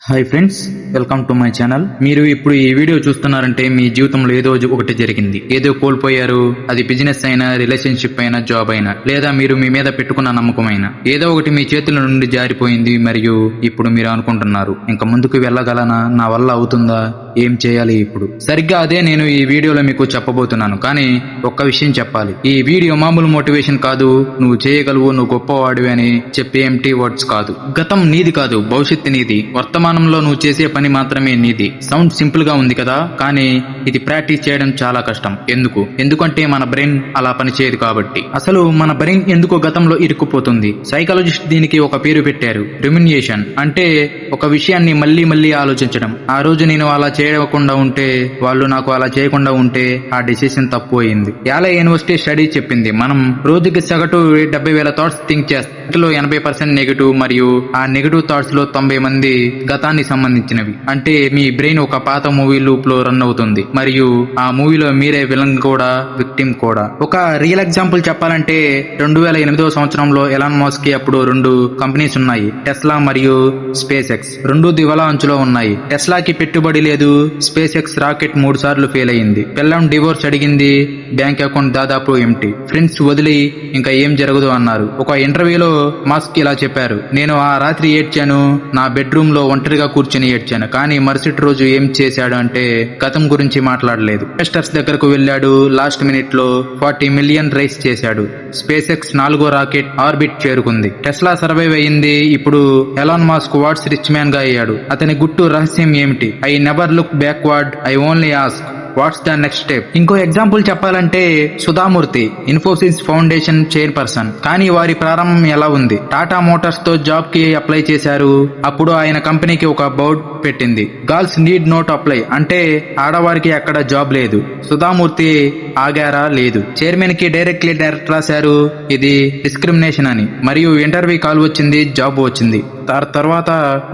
Hi friends, welcome to my channel. మీరు ఇప్పుడు ఈ వీడియో చూస్తున్నారంటే మీ జీవితంలో ఏదో ఒకటి జరిగింది, ఏదో కోల్పోయారు. అది బిజినెస్ అయినా, రిలేషన్షిప్ అయినా, జాబ్ అయినా, లేదా మీరు మీ మీద పెట్టుకున్న నమ్మకం అయినా, ఏదో ఒకటి మీ చేతుల నుండి జారిపోయింది. మరియు ఇప్పుడు మీరు అనుకుంటున్నారు, ఇంకా ముందుకు వెళ్ళగలనా, నా వల్ల అవుతుందా, ఏం చేయాలి ఇప్పుడు? సరిగ్గా అదే నేను ఈ వీడియోలో మీకు చెప్పబోతున్నాను. కానీ ఒక్క విషయం చెప్పాలి, ఈ వీడియో మామూలు మోటివేషన్ కాదు. నువ్వు చేయగలవు, నువ్వు గొప్పవాడివి అని చెప్పే ఎంటీ వర్డ్స్ కాదు. గతం నీది కాదు, భవిష్యత్తు నీది. వర్తమానంలో నువ్వు చేసే పని మాత్రమే నీది. సౌండ్ సింపుల్ గా ఉంది కదా, కానీ ఇది ప్రాక్టీస్ చేయడం చాలా కష్టం. ఎందుకంటే మన బ్రెయిన్ అలా పనిచేయదు కాబట్టి. అసలు మన బ్రెయిన్ ఎందుకు గతంలో ఇరుక్కుపోతుంది? సైకాలజిస్ట్ దీనికి ఒక పేరు పెట్టారు, రిమినియేషన్. అంటే ఒక విషయాన్ని మళ్ళీ మళ్ళీ ఆలోచించడం. ఆ రోజు నేను అలా చేయకుండా ఉంటే, వాళ్ళు నాకు అలా చేయకుండా ఉంటే, ఆ డిసిషన్ తప్పు అయింది. యాలా యూనివర్సిటీ స్టడీ చెప్పింది, మనం రోజుకి సగటు 70,000 థాట్స్ థింక్ చేస్తాం. 80% నెగిటివ్, మరియు ఆ నెగిటివ్ థాట్స్ లో 90 మంది గతానికి సంబంధించినవి. అంటే మీ బ్రెయిన్ ఒక పాత మూవీ లూప్ లో రన్ అవుతుంది, మరియు ఆ మూవీలో మీరే విలన్ కూడా, విక్టిమ్ కూడా. ఒక రియల్ ఎగ్జాంపుల్ చెప్పాలంటే 2008వ సంవత్సరంలో ఎలాన్ మస్క్ కి అప్పుడు 2 కంపెనీస్ ఉన్నాయి, టెస్లా మరియు స్పేస్ ఎక్స్. 2 దివాలా అంచులో ఉన్నాయి. టెస్లాకి పెట్టుబడి లేదు, స్పేస్ ఎక్స్ రాకెట్ 3 సార్లు ఫెయిల్ అయింది. పెళ్ళం డివోర్స్ అడిగింది, బ్యాంక్ అకౌంట్ దాదాపు ఎంటీ. ఫ్రెండ్స్ వదిలి ఇంకా ఏం జరగదు అన్నారు. ఒక ఇంటర్వ్యూలో మస్క్ ఇలా చెప్పారు, నేను ఆ రాత్రి ఏడ్చాను, నా బెడ్రూమ్ లో ఒంటరిగా కూర్చొని ఏడ్చాను. కానీ మరుసటి రోజు ఏం చేశాడు అంటే గతం గురించి మాట్లాడలేదు. ఇన్వెస్టర్స్ దగ్గరకు వెళ్ళాడు, లాస్ట్ మినిట్ లో 40 మిలియన్ రైస్ చేశాడు. స్పేస్ ఎక్స్ 4వ రాకెట్ ఆర్బిట్ చేరుకుంది. టెస్లా సర్వైవ్ అయ్యింది. ఇప్పుడు ఎలాన్ మస్క్ వాట్స్ రిచ్ మ్యాన్ గా అయ్యాడు. అతని గుట్టు రహస్యం ఏమిటి? I never look backward, I only ask what's the next step. ఇంకో ఎగ్జాంపుల్ చెప్పాలంటే సుధామూర్తి, ఇన్ఫోసిస్ ఫౌండేషన్ చైర్పర్సన్. కానీ వారి ప్రారంభం ఎలా ఉంది? టాటా మోటార్స్ తో జాబ్ కి అప్లై చేశారు. అప్పుడు ఆయన కంపెనీకి ఒక బోర్డ్ పెట్టింది, గర్ల్స్ నీడ్ నోట్ అప్లై. అంటే ఆడవారికి అక్కడ జాబ్ లేదు. సుధామూర్తి ఆగారా? లేదు. చైర్మన్ కి డైరెక్ట్ రాశారు, ఇది డిస్క్రిమినేషన్ అని. మరియు ఇంటర్వ్యూ కాల్ వచ్చింది, జాబ్ వచ్చింది. తర్వాత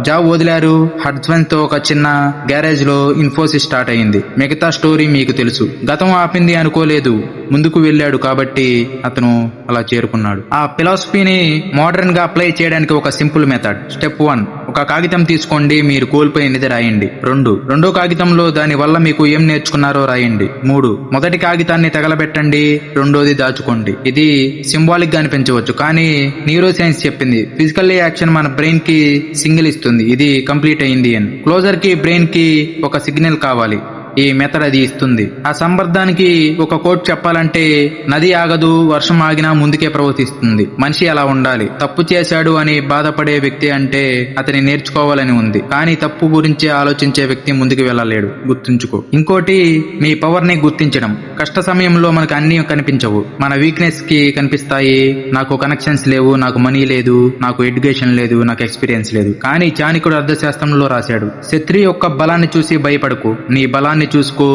జాబ్ వదిలారు. హస్బెండ్ తో ఒక చిన్న గ్యారేజ్ లో ఇన్ఫోసిస్ స్టార్ట్ అయింది. మిగతా స్టోరీ మీకు తెలుసు. గతం ఆపింది అనుకోలేదు, ముందుకు వెళ్ళాడు కాబట్టి అతను అలా చేరుకున్నాడు. ఆ ఫిలాసఫీని మోడర్న్ గా అప్లై చేయడానికి ఒక సింపుల్ మెథడ్. స్టెప్ 1, ఒక కాగితం తీసుకోండి, మీరు కోల్పోయినది రాయండి. 2, రెండో కాగితంలో దాని వల్ల మీకు ఏం నేర్చుకున్నారో రాయండి. 3, మొదటి కాగితాన్ని తగలబెట్టండి, రెండోది దాచుకోండి. ఇది సింబాలిక్ గా అనిపించవచ్చు, కానీ న్యూరో సైన్స్ చెప్పింది, ఫిజికల్ యాక్షన్ మన బ్రెయిన్ కి సింగిల్ ఇస్తుంది, ఇది కంప్లీట్ అయింది అని. క్లోజర్ కి బ్రెయిన్ కి ఒక సిగ్నల్ కావాలి, ఈ మెథడ్ అది ఇస్తుంది. ఆ సంబర్ధానికి ఒక కోట్ చెప్పాలంటే, నది ఆగదు, వర్షం ఆగినా ముందుకే ప్రవర్తిస్తుంది. మనిషి అలా ఉండాలి. తప్పు చేశాడు అని బాధపడే వ్యక్తి అంటే అతని నేర్చుకోవాలని ఉంది, కానీ తప్పు గురించి ఆలోచించే వ్యక్తి ముందుకు వెళ్ళలేడు. గుర్తుంచుకో. ఇంకోటి, మీ పవర్ ని గుర్తించడం. కష్ట సమయంలో మనకు అన్ని కనిపించవు, మన వీక్నెస్ కి కనిపిస్తాయి. నాకు కనెక్షన్స్ లేవు, నాకు మనీ లేదు, నాకు ఎడ్యుకేషన్ లేదు, నాకు ఎక్స్పీరియన్స్ లేదు. కానీ చాణక్యుడు అర్థశాస్త్రంలో రాశాడు, శత్రు యొక్క బలాన్ని చూసి భయపడకు, నీ బలాన్ని చూసుకో.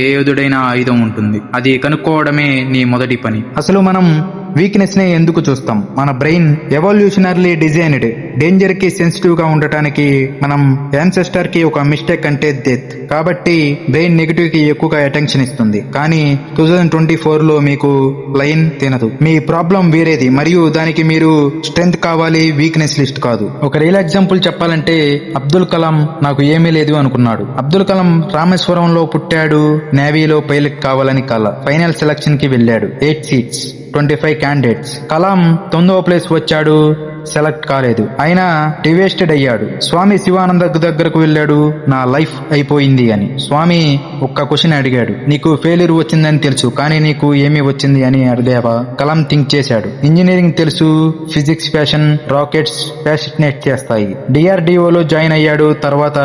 ఏ యోధుడైనా ఆయుధం ఉంటుంది, అది కనుక్కోవడమే నీ మొదటి పని. అసలు మనం వీక్నెస్ నే ఎందుకు చూస్తాం? మన బ్రెయిన్ ఎవల్యూషనర్లీ డిజైన్డ్ డేంజర్ కి సెన్సిటివ్ గా ఉండటానికి. మనం యాన్సెస్టర్ కి ఒక మిస్టేక్ అంటే డెత్. కాబట్టి బ్రెయిన్ నెగిటివ్ కి ఎక్కువగా అటెన్షన్ ఇస్తుంది. కానీ 2024 లో మీకు లైన్ తినదు. మీ ప్రాబ్లం వేరేది, మరియు దానికి మీరు స్ట్రెంగ్త్ కావాలి, వీక్నెస్ లిస్ట్ కాదు. ఒక రియల్ ఎగ్జాంపుల్ చెప్పాలంటే, అబ్దుల్ కలాం నాకు ఏమీ లేదు అనుకున్నాడు. అబ్దుల్ కలాం రామేశ్వరంలో పుట్టాడు. నేవీలో పైలట్ కావాలని కల. ఫైనల్ సెలక్షన్ కి వెళ్ళాడు. 8 సీట్స్, 25 క్యాండిడేట్స్. కలాం 9వ ప్లేస్ వచ్చాడు, సెలెక్ట్ కాలేదు. అయినా డివేస్టెడ్ అయ్యాడు. స్వామి శివానంద దగ్గరకు వెళ్ళాడు, నా లైఫ్ అయిపోయింది అని. స్వామి ఒక్క క్వశ్చన్ అడిగాడు, నీకు ఫెయిల్యూర్ వచ్చిందని తెలుసు, కానీ నీకు ఏమి వచ్చింది అని అడిగావా? కలాం థింక్ చేశాడు, ఇంజనీరింగ్ తెలుసు, ఫిజిక్స్ ప్యాషన్, రాకెట్స్ ఫ్యాసినేట్ చేస్తాయి. డిఆర్డిఓలో జాయిన్ అయ్యాడు. తర్వాత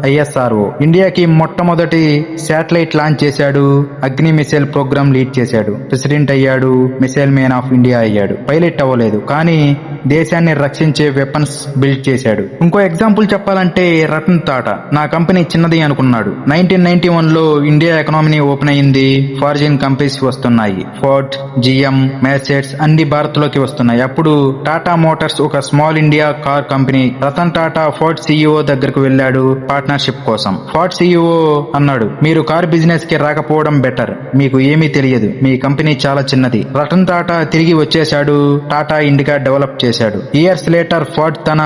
ISRO, ఇండియాకి మొట్టమొదటి శాటిలైట్ లాంచ్ చేశాడు. అగ్ని మిసైల్ ప్రోగ్రామ్ లీడ్ చేశాడు. ప్రెసిడెంట్ అయ్యాడు. మిసైల్ మ్యాన్ ఆఫ్ ఇండియా అయ్యాడు. పైలట్ అవ్వలేదు, కానీ దేశాన్ని రక్షించే వెపన్స్ బిల్డ్ చేశాడు. ఇంకో ఎగ్జాంపుల్ చెప్పాలంటే రతన్ టాటా. నా కంపెనీ చిన్నది అనుకున్నాడు. 1991లో ఇండియా ఎకనామీ ఓపెన్ అయింది. ఫారిన్ కంపెనీస్ వస్తున్నాయి. ఫోర్డ్, GM, మెర్సెడెస్ అన్ని భారత్ లోకి వస్తున్నాయి. అప్పుడు టాటా మోటార్స్ ఒక small India car company. Ratan Tata Ford CEO దగ్గరకు వెళ్ళాడు పార్ట్నర్షిప్ కోసం. ఫోర్డ్ CEO అన్నాడు, మీరు కార్ బిజినెస్ కి రాకపోవడం బెటర్, మీకు ఏమీ తెలియదు, మీ కంపెనీ చాలా చిన్నది. రతన్ టాటా తిరిగి వచ్చేశాడు. టాటా ఇండికా డెవలప్ చేశాడు. ఇయర్స్ లేటర్ ఫోర్డ్ తన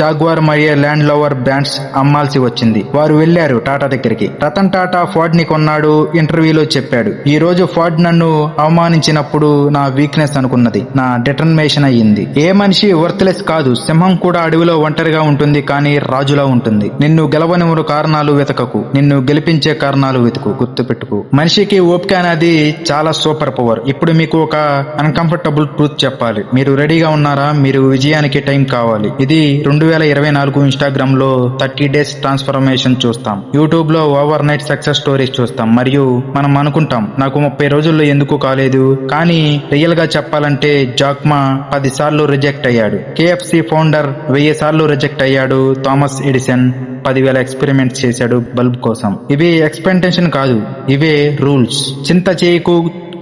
జాగ్వార్ మరియు ల్యాండ్ లోవర్ బ్రాండ్స్ అమ్మాల్సి వచ్చింది. వారు వెళ్లారు టాటా దగ్గరికి. రతన్ టాటా ఫోర్డ్ ని కొన్నాడు. ఇంటర్వ్యూలో చెప్పాడు, ఈ రోజు ఫోర్డ్ నన్ను అవమానించినప్పుడు నా వీక్నెస్ అనుకున్నది నా డిటర్మినేషన్ అయ్యింది. ఏ మనిషి వర్త్లెస్ కాదు. సింహం కూడా అడవిలో ఒంటరిగా ఉంటుంది, కానీ రాజులా ఉంటుంది. నిన్ను గెలవని కారణాలు వెతకకు, నిన్ను గెలిపించే కారణాలు వెతుకు. గుర్తుపెట్టుకు. మనిషికి ఓపిక అనేది చాలా సూపర్ పవర్. ఇప్పుడు మీకు ఒక అన్కంఫర్టబుల్ ట్రూత్ చెప్పాలి. మీరు రెడీగా ఉన్నారా? మీరు విజయానికి టైం కావాలి. ఇది 2024 ఇన్స్టాగ్రామ్ లో 30 డేస్ ట్రాన్స్ఫర్మేషన్ చూస్తాం. యూట్యూబ్ లో ఓవర్ నైట్ సక్సెస్ స్టోరీస్ చూస్తాం. మరియు మనం అనుకుంటాం, నాకు 30 రోజుల్లో ఎందుకు కాలేదు. కానీ రియల్ గా చెప్పాలంటే జాక్మా 10 సార్లు రిజెక్ట్ అయ్యాడు. KFC ఫౌండర్ 1000 సార్లు రిజెక్ట్ అయ్యాడు. థామస్ ఎడిసన్ 10,000 ఎక్స్పెరిమెంట్స్ చేశాడు బల్బ్ కోసం. ఇవి ఎక్స్పెక్టేషన్ కాదు, ఇవే రూల్స్. చింత చేయకు,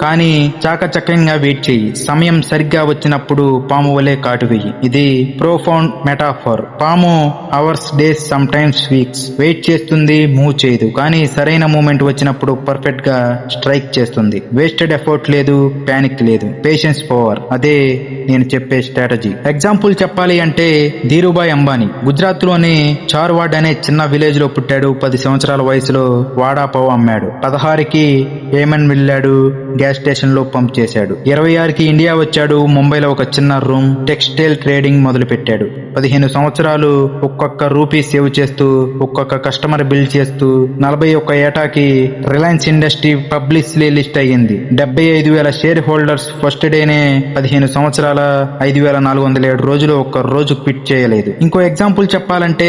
కానీ చాకచక్యంగా వెయిట్ చెయ్యి. సమయం సరిగ్గా వచ్చినప్పుడు పాము వలె కాటు వెయ్యి. ఇది ప్రొఫౌండ్ మెటాఫర్. పాము hours, days, some times weeks wait చేస్తుంది, మూవ్ చేయదు. కానీ సరైన మూమెంట్ వచ్చినప్పుడు పర్ఫెక్ట్ గా స్ట్రైక్ చేస్తుంది. వేస్టెడ్ ఎఫర్ట్ లేదు, పానిక్ లేదు, పేషెన్స్ పవర్. అదే నేను చెప్పే స్ట్రాటజీ. ఎగ్జాంపుల్ చెప్పాలి అంటే ధీరుభాయ్ అంబానీ గుజరాత్ లోని చార్వాడ్ అనే చిన్న విలేజ్ లో పుట్టాడు. 10 సంవత్సరాల వయసులో వాడాపావు అమ్మాడు. 16కి ఏమన్ వెళ్ళాడు, గ్యాస్ స్టేషన్ లో పంప్ చేశాడు. 26కి ఇండియా వచ్చాడు. ముంబైలో ఒక చిన్న రూమ్ టెక్స్టైల్ ట్రేడింగ్ మొదలు పెట్టాడు. 15 సంవత్సరాలు ఒక్కొక్క రూపీ సేవ్ చేస్తూ, ఒక్కొక్క కస్టమర్ బిల్డ్ చేస్తూ 41 ఏటాకి రిలయన్స్ ఇండస్ట్రీ పబ్లిక్లీ లిస్ట్ అయ్యింది. 75,000 షేర్ హోల్డర్స్. ఫస్ట్ డేనే 15 సంవత్సరాల 5,407 రోజులు ఒక్క రోజు క్విట్ చేయలేదు. ఇంకో ఎగ్జాంపుల్ చెప్పాలంటే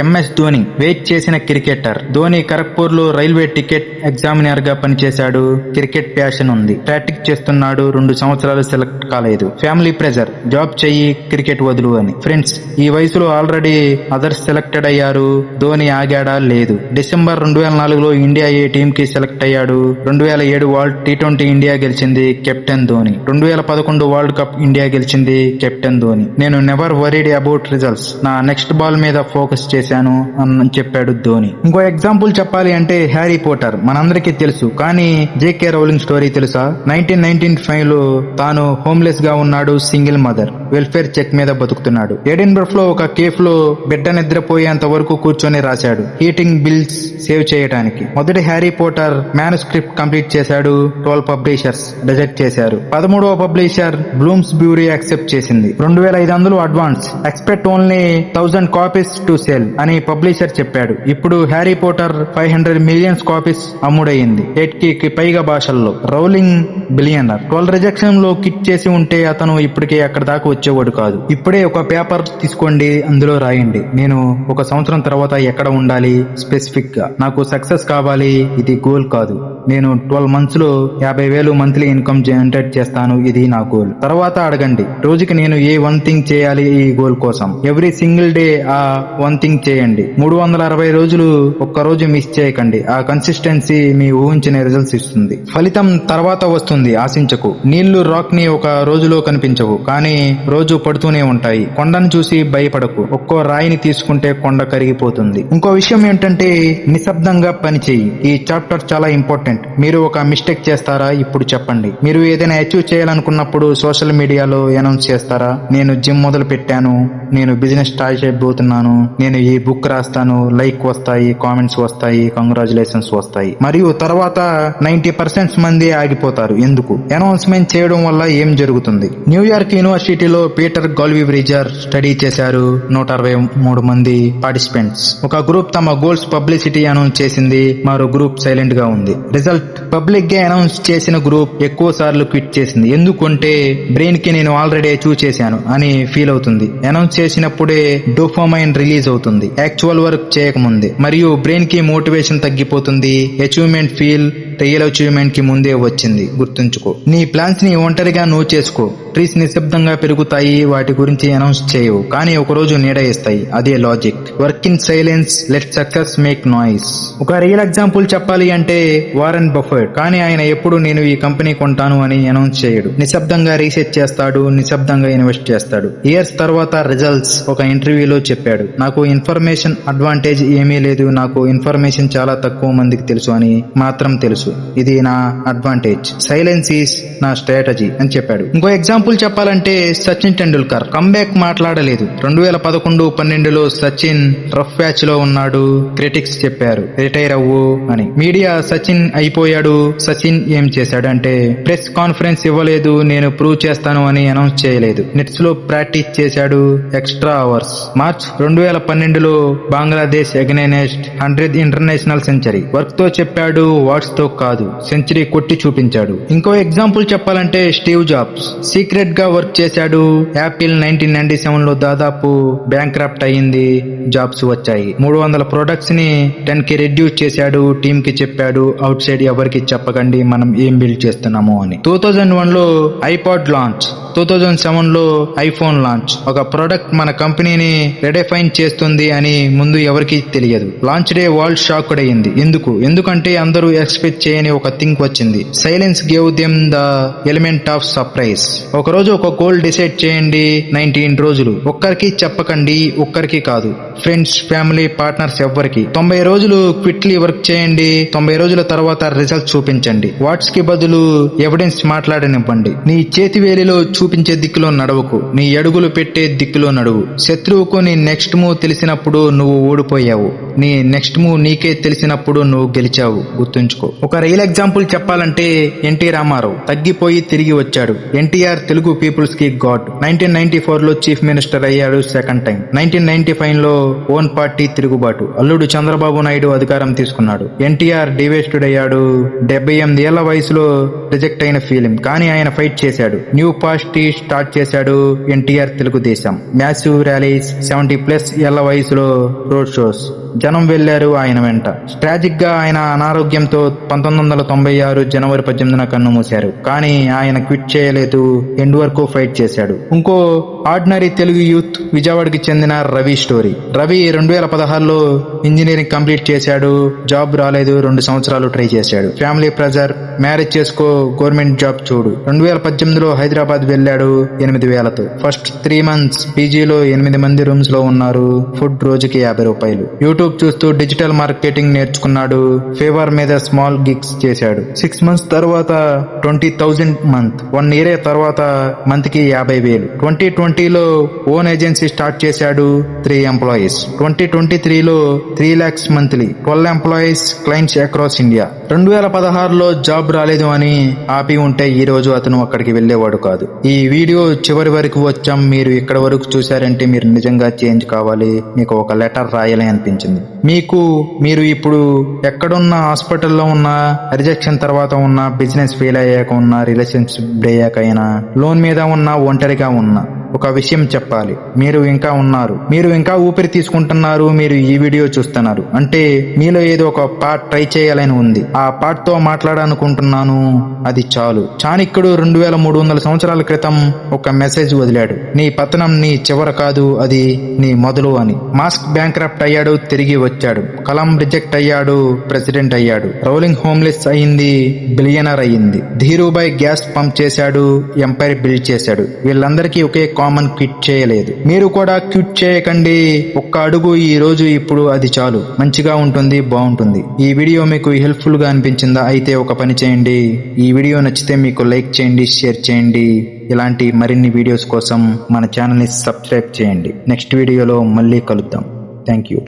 MS ధోని. వెయిట్ చేసిన క్రికెటర్. ధోని ఖరగ్పూర్ లో రైల్వే టికెట్ ఎగ్జామినర్ గా పనిచేశాడు. క్రికెట్ ప్యాషన్ ఉంది. ప్రాక్టీస్ చేస్తున్నాడు. 2 సంవత్సరాలు సెలెక్ట్ కాలేదు. ఫ్యామిలీ ప్రెజర్, జాబ్ చెయ్యి, క్రికెట్ వదులు అని. ఫ్రెండ్స్, ఈ వయసులో ఆల్రెడీ అదర్స్ సెలెక్టెడ్ అయ్యారు. ధోని ఆగాడా? లేదు. డిసెంబర్ 2004లో ఇండియా ఏ టీమ్ కి సెలెక్ట్ అయ్యాడు. 2007 వరల్డ్ T20 ఇండియా గెలిచింది, captain Dhoni. 2011 world cup India గెలిచింది, కెప్టెన్ ధోని. నేను నెవర్ వరీడ్ అబౌట్ రిజల్ట్స్, నా నెక్స్ట్ బాల్ మీద ఫోకస్ చేశాను అని చెప్పాడు ధోని. ఇంకో ఎగ్జాంపుల్ చెప్పాలి అంటే హ్యారీ పోటర్. మనందరికీ తెలుసు, కానీ JK రౌలింగ్ స్టోరీ తెలుసా? 1995లో తాను హోమ్లెస్ గా ఉన్నాడు. సింగిల్ మదర్, వెల్ఫేర్ చెక్ మీద బతుకుతున్నాడు. ఎడిన్బర్గ్ లో ఒక కేఫ్ లో బిడ్డ నిద్రపోయేంత వరకు కూర్చొని రాశాడు, హీటింగ్ బిల్స్ సేవ్ చేయడానికి. మొదటి హ్యారీ పోటర్ మ్యానుస్క్రిప్ట్ కంప్లీట్ చేశాడు. 12 పబ్లిషర్స్ రిజెక్ట్ చేశారు. 13వ పబ్లిషర్ బ్లూమ్స్ బ్యూరీ యాక్సెప్ట్ చేసింది. 2,500 advance, expect only 1000 copies to cell అని పబ్లిషర్ చెప్పాడు. ఇప్పుడు హ్యారీ పోటర్ 500 మిలియన్స్ కాపీస్ అమ్ముడయింది 8కి పైగా భాషల్లో. Rowling billionaire. 12 రిజెక్షన్ లో కిట్ చేసి ఉంటే అతను ఇప్పటికే అక్కడ దాకా వచ్చేవాడు కాదు. ఇప్పుడే ఒక పేపర్ తీసుకోండి, అందులో రాయండి, నేను 1 సంవత్సరం తర్వాత ఎక్కడ ఉండాలి స్పెసిఫిక్ గా. నాకు సక్సెస్ కావాలి, ఇది గోల్ కాదు. నేను 12 మంత్స్ లో 50,000 మంత్లీ ఇన్కమ్ జనరేట్ చేస్తాను, ఇది నా గోల్. తర్వాత అడగండి, రోజుకి నేను ఏ 1 థింగ్ చేయాలి ఈ గోల్ కోసం. ఎవ్రీ సింగిల్ డే ఆ 1 థింగ్ చేయండి. 360 రోజులు ఒక్క రోజు మిస్ చేయకండి. ఆ కన్సిస్టెన్సీ మీ ఊహించిన రిజల్ట్స్ ఇస్తుంది. ఫలితం తర్వాత వస్తుంది, ఆశించకు. నీళ్లు రాక్ ని ఒక రోజులో కనిపించవు, కానీ రోజు పడుతూనే ఉంటాయి. కొండను చూసి భయపడకు. ఒక్కో రాయిని తీసుకుంటే కొండ కరిగిపోతుంది. ఇంకో విషయం ఏంటంటే నిశ్శబ్దంగా పని చేయి. ఈ చాప్టర్ చాలా ఇంపార్టెంట్. మీరు ఒక మిస్టేక్ చేస్తారా? ఇప్పుడు చెప్పండి. మీరు ఏదైనా అచీవ్ చేయాలనుకున్నప్పుడు సోషల్ మీడియాలో అనౌన్స్ చేస్తారా? నేను జిమ్ మొదలు పెట్టాను, నేను బిజినెస్ స్టార్ట్ చేయబోతున్నాను, నేను ఈ బుక్ రాస్తాను, లైక్ వస్తాయి, కామెంట్స్ వస్తాయి, కంగ్రాచులేషన్స్ వస్తాయి. మరియు తర్వాత 90% మంది ఆగిపోతారు. ఎందుకు? అనౌన్స్మెంట్ చేయడం వల్ల ఏం జరుగుతుంది? న్యూయార్క్ యూనివర్సిటీలో పీటర్ గాల్విబ్రిజర్ స్టడీ చేశారు. 163 మంది పార్టిసిపెంట్స్. ఒక గ్రూప్ తమ గోల్స్ పబ్లిసిటీ అనౌన్స్ చేసింది, మరో గ్రూప్ సైలెంట్ గా ఉంది. రిజల్ట్, పబ్లిక్ గా అనౌన్స్ చేసిన గ్రూప్ ఎక్కువ సార్లు క్విట్ చేసింది. ఎందుకంటే బ్రెయిన్ కి నేను ఆల్రెడీ అచీవ్ చేశాను అని ఫీల్ అవుతుంది. అనౌన్స్ చేసినప్పుడే డోపామైన్ రిలీజ్ అవుతుంది, యాక్చువల్ వర్క్ చేయకముందే. మరియు బ్రెయిన్ కి మోటివేషన్ తగ్గిపోతుంది. అచీవ్మెంట్ ఫీల్ రియల్ అచీవ్మెంట్ కి ముందే వచ్చింది. గుర్తుంచుకో. నీ ప్లాన్స్ ని ఒంటరిగా నువ్వు చేసుకో. ట్రీస్ నిశ్శబ్దంగా పెరుగుతాయి, వాటి గురించి అనౌన్స్ చేయవు, కానీ ఒకరోజు నీడ ఇస్తాయి. అదే logic. Work in silence, let success make noise. ఒక రియల్ ఎగ్జాంపుల్ చెప్పాలి అంటే వారెన్ బఫెట్. కానీ ఆయన ఎప్పుడు నేను ఈ కంపెనీ కొంటాను అని అనౌన్స్ చేయడు. నిశ్శబ్దంగా రీసెర్చ్ చేస్తాడు, నిశ్శబ్దంగా ఇన్వెస్ట్ చేస్తాడు. ఇయర్స్ తర్వాత రిజల్ట్స్. ఒక ఇంటర్వ్యూలో చెప్పాడు, నాకు ఇన్ఫర్మేషన్ అడ్వాంటేజ్ ఏమీ లేదు, నాకు ఇన్ఫర్మేషన్ చాలా తక్కువ మందికి తెలుసు అని మాత్రం తెలుసు. తెలుసు. ఇది నా అడ్వాంటేజ్. సైలెన్స్ ఈస్ నా స్ట్రాటజీ అని చెప్పాడు. ఇంకో ఎగ్జాంపుల్ చెప్పాలంటే సచిన్ టెండూల్కర్ కంబ్యాక్ మాట్లాడలేదు. 2011-12లో సచిన్ రఫ్ ప్యాచ్ లో ఉన్నాడు. క్రిటిక్స్ చెప్పారు రిటైర్ అవ్వు అని. మీడియా సచిన్ అయిపోయాడు. సచిన్ ఏం చేశాడు అంటే ప్రెస్ కాన్ఫరెన్స్ ఇవ్వలేదు, నేను ప్రూవ్ చేస్తాను అని అనౌన్స్ చేయలేదు. నెట్స్ లో ప్రాక్టీస్ చేశాడు ఎక్స్ట్రా అవర్స్. మార్చ్ 2012లో Bangladesh against 100th international century. Work తో చెప్పాడు, వాట్స్ తో కాదు. సెంచరీ కొట్టి చూపించాడు. ఇంకో ఎగ్జాంపుల్ చెప్పాలంటే స్టీవ్ జాబ్స్ సీక్రెట్ గా వర్క్ చేశాడు. యాపిల్ 1997లో దాదాపు బ్యాంక్రప్ట్ అయ్యింది. జాబ్స్ వచ్చాయి. 300 ప్రొడక్ట్స్ ని 10కి రెడ్యూస్ చేశాడు. టీమ్ కి చెప్పాడు అవుట్ సైడ్ ఎవరికి చెప్పకండి మనం ఏం బిల్డ్ చేస్తున్నాము అని. 2001లో ఐపాడ్ లాంచ్, 2007లో ఐఫోన్ లాంచ్. ఒక ప్రొడక్ట్ మన కంపెనీని రెడెఫైన్ చేస్తుంది అని ముందు ఎవరికి తెలియదు. లాంచ్ డే వరల్డ్ షాక్డ్ అయ్యింది. ఎందుకంటే అందరూ ఎక్స్పెక్ట్ చేయని ఒక థింక్ వచ్చింది. Silence gave them the element of surprise. ఒక రోజు ఒక గోల్ డిసైడ్ చేయండి. 19 రోజులు ఒక్కరికి చెప్పకండి. ఒక్కరికి కాదు, ఫ్రెండ్స్, ఫ్యామిలీ, పార్ట్నర్స్ ఎవ్వరికి. 90 రోజులు క్విక్లీ వర్క్ చేయండి. 90 రోజుల తర్వాత రిజల్ట్ చూపించండి. వాట్స్ కి బదులు ఎవిడెన్స్ మాట్లాడనివ్వండి. నీ చేతి వేలిలో చూపించే దిక్కులో నడవకు, నీ అడుగులు పెట్టే దిక్కులో నడువు. శత్రువుకు నీ నెక్స్ట్ మూవ్ తెలిసినప్పుడు నువ్వు ఓడిపోయావు. నీ నెక్స్ట్ మూవ్ నీకే తెలిసినప్పుడు నువ్వు గెలిచావు. గుర్తుంచుకో. ఒక రియల్ ఎగ్జాంపుల్ చెప్పాలంటే ఎన్టీ రామారావు తగ్గిపోయి తిరిగి వచ్చాడు. ఎన్టీఆర్ తెలుగు పీపుల్స్ కి గాడ్. 1994లో చీఫ్ మినిస్టర్ అయ్యాడు సెకండ్ టైం. 1995లో ఓన్ పార్టీ తిరుగుబాటు. అల్లుడు చంద్రబాబు నాయుడు అధికారం తీసుకున్నాడు. ఎన్టీఆర్ డివేస్టెడ్ అయ్యాడు. 78 ఏళ్ల వయసులో రిజెక్ట్ అయిన ఫీలిం, కానీ ఆయన ఫైట్ చేశాడు. న్యూ పార్టీ స్టార్ట్ చేశాడు. ఎన్టీఆర్ తెలుగుదేశం. Massive rallies. 70+ ఏళ్ల వయసులో రోడ్ షోస్. జనం వెళ్లారు ఆయన వెంట. ట్రాజిక్ గా ఆయన అనారోగ్యంతో 1996 జనవరి 18న కన్నుమూశారు. కానీ ఆయన క్విట్ చేయలేదు. ఎండ్ వరకు ఫైట్ చేశాడు. ఇంకో ఆర్డినరీ తెలుగు యూత్ విజయవాడకి చెందిన రవి స్టోరీ. రవి 2016లో ఇంజనీరింగ్ కంప్లీట్ చేశాడు. జాబ్ రాలేదు. 2 సంవత్సరాలు ట్రై చేశాడు. ఫ్యామిలీ ప్రెజర్, మ్యారేజ్ చేసుకో, గవర్నమెంట్ జాబ్ చూడు. 2018లో హైదరాబాద్ వెళ్ళాడు 8,000తో. ఫస్ట్ 3 months పీజీలో 8 మంది రూమ్స్ లో ఉన్నారు. ఫుడ్ రోజుకి 50 రూపాయలు. యూట్యూబ్ చూస్తూ డిజిటల్ మార్కెటింగ్ నేర్చుకున్నాడు. ఫేవర్ మీద స్మాల్ గిగ్స్ చేశాడు. 6 months తర్వాత 20,000 మంత్. 1 year తర్వాత మంత్ కి 50,000. 2020లో ఓన్ ఏజెన్సీ స్టార్ట్ చేశాడు. 3 employees. 2023లో 3 lakhs monthly. 12 employees, clients across India. 2016లో జాబ్ రాలేదు అని ఆపి ఉంటే ఈ రోజు అతను అక్కడికి వెళ్లేవాడు కాదు. ఈ వీడియో చివరి వరకు వచ్చాం. మీరు ఇక్కడ వరకు చూశారంటే మీరు నిజంగా చేంజ్ కావాలి. మీకు ఒక లెటర్ రాయాలి అనిపించింది. మీరు ఇప్పుడు ఎక్కడున్నా, హాస్పిటల్లో ఉన్నా, రిజెక్షన్ తర్వాత ఉన్నా, బిజినెస్ ఫెయిల్ అయ్యాక ఉన్నా, రిలేషన్షిప్ బ్రేక్ అయినా, లోన్ మీద ఉన్నా, ఒంటరిగా ఉన్నా, ఒక విషయం చెప్పాలి. మీరు ఇంకా ఉన్నారు. మీరు ఇంకా ఊపిరి తీసుకుంటున్నారు. మీరు ఈ వీడియో చూస్తున్నారు అంటే మీలో ఏదో ఒక పార్ట్ ట్రై చేయాలని ఉంది. ఆ పార్ట్ తో మాట్లాడాలనుకుంటున్నాను. అది చాలు. చాణక్యుడు 2300 సంవత్సరాల క్రితం ఒక మెసేజ్ వదిలాడు. నీ పతనం నీ చివర కాదు, అది నీ మొదలు అని. మాస్క్ బ్యాంక్రప్ట్ అయ్యాడు, తిరిగి వచ్చాడు. కలాం రిజెక్ట్ అయ్యాడు, ప్రెసిడెంట్ అయ్యాడు. రౌలింగ్ హోమ్లెస్ అయింది, బిలియనర్ అయ్యింది. ధీరుభాయ్ గ్యాస్ పంప్ చేశాడు, ఎంపైర్ బిల్డ్ చేశాడు. వీళ్ళందరికీ ఒకే కామన్ క్విట్ చేయలేదు. మీరు కూడా క్విట్ చేయకండి. ఒక్క అడుగు ఈ రోజు ఇప్పుడు, అది చాలు. మంచిగా ఉంటుంది, బాగుంటుంది. ఈ వీడియో మీకు హెల్ప్ఫుల్ గా అనిపించిందా? అయితే ఒక పని చేయండి. ఈ వీడియో నచ్చితే మీకు లైక్ చేయండి, షేర్ చేయండి. ఇలాంటి మరిన్ని వీడియోస్ కోసం మన ఛానల్ ని సబ్స్క్రైబ్ చేయండి. నెక్స్ట్ వీడియోలో మళ్ళీ కలుద్దాం. Thank you.